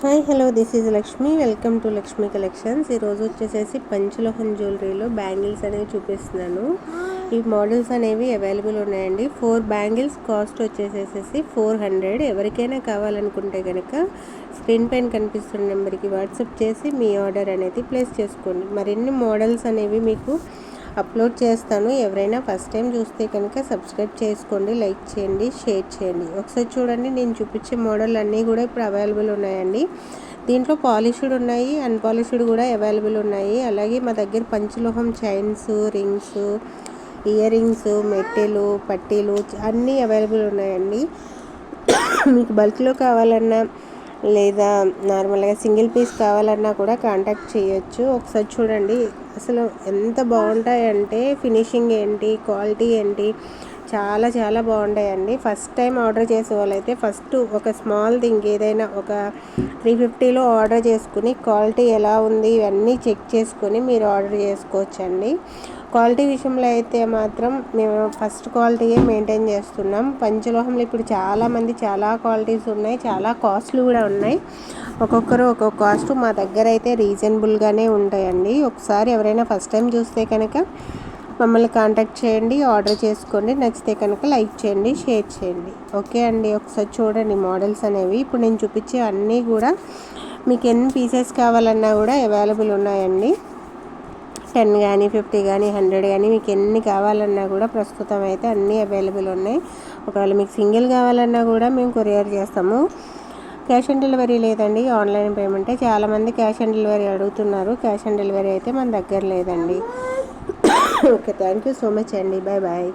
Hi hello this is Lakshmi. Welcome to Lakshmi collections. ఈరోజు వచ్చేసేసి పంచలోహం జ్యువెలరీలో bangles అనేవి చూపిస్తున్నాను. ఈ మోడల్స్ అనేవి అవైలబుల్ ఉన్నాయండి. 4 బ్యాంగిల్స్ కాస్ట్ వచ్చేసేసి 400. ఎవరికైనా కావాలనుకుంటే కనుక స్క్రీన్ పైన కనిపిస్తున్న నెంబర్కి వాట్సాప్ చేసి మీ ఆర్డర్ అనేది ప్లేస్ చేసుకోండి. మరిన్ని మోడల్స్ అనేవి మీకు అప్లోడ్ చేస్తాను. ఎవరైనా ఫస్ట్ టైం చూస్తే కనుక సబ్స్క్రైబ్ చేసుకోండి, లైక్ చేయండి, షేర్ చేయండి. ఒకసారి చూడండి, నేను చూపించే మోడల్ అన్నీ కూడా ఇప్పుడు అవైలబుల్ ఉన్నాయండి. దీంట్లో పాలిష్డ్ ఉన్నాయి, అన్పాలిష్డ్ కూడా అవైలబుల్ ఉన్నాయి. అలాగే మా దగ్గర పంచలోహం చైన్స్, రింగ్స్, ఇయర్ రింగ్స్, మెట్టెలు, పట్టీలు అన్నీ అవైలబుల్ ఉన్నాయండి. మీకు బల్క్లో కావాలన్నా లేదా నార్మల్గా సింగిల్ పీస్ కావాలన్నా కూడా కాంటాక్ట్ చేయొచ్చు. ఒకసారి చూడండి, అసలు ఎంత బాగుంటాయంటే ఫినిషింగ్ ఏంటి, క్వాలిటీ ఏంటి, చాలా చాలా బాగుంటాయండి. ఫస్ట్ టైం ఆర్డర్ చేసే వాళ్ళైతే ఫస్ట్ ఒక స్మాల్ థింగ్ ఏదైనా ఒక 350లో ఆర్డర్ చేసుకుని క్వాలిటీ ఎలా ఉంది ఇవన్నీ చెక్ చేసుకొని మీరు ఆర్డర్ చేసుకోవచ్చండి. క్వాలిటీ విషయంలో అయితే మాత్రం మేము ఫస్ట్ క్వాలిటీయే మెయింటైన్ చేస్తున్నాం. పంచలోహంలో ఇప్పుడు చాలామంది చాలా క్వాలిటీస్ ఉన్నాయి, చాలా కాస్ట్లు కూడా ఉన్నాయి. ఒక్కొక్కరు ఒక్కొక్క కాస్ట్. మా దగ్గర అయితే రీజనబుల్గానే ఉంటాయండి. ఒకసారి ఎవరైనా ఫస్ట్ టైం చూస్తే కనుక మమ్మల్ని కాంటాక్ట్ చేయండి, ఆర్డర్ చేసుకోండి. నచ్చితే కనుక లైక్ చేయండి, షేర్ చేయండి. ఓకే అండి, ఒకసారి చూడండి మోడల్స్ అనేవి. ఇప్పుడు నేను చూపించే అన్నీ కూడా మీకు ఎన్ని పీసెస్ కావాలన్నా కూడా అవైలబుల్ ఉన్నాయండి. 10 కానీ 50 కానీ 100 కానీ మీకు ఎన్ని కావాలన్నా కూడా ప్రస్తుతం అయితే అన్నీ అవైలబుల్ ఉన్నాయి. ఒకవేళ మీకు సింగిల్ కావాలన్నా కూడా మేము కొరియర్ చేస్తాము. క్యాష్ ఆన్ డెలివరీ లేదండి, ఆన్లైన్ పేమెంటే. చాలామంది క్యాష్ ఆన్ డెలివరీ అడుగుతున్నారు. క్యాష్ ఆన్ డెలివరీ అయితే మన దగ్గర లేదండి. Okay, thank you so much అండి. Bye bye.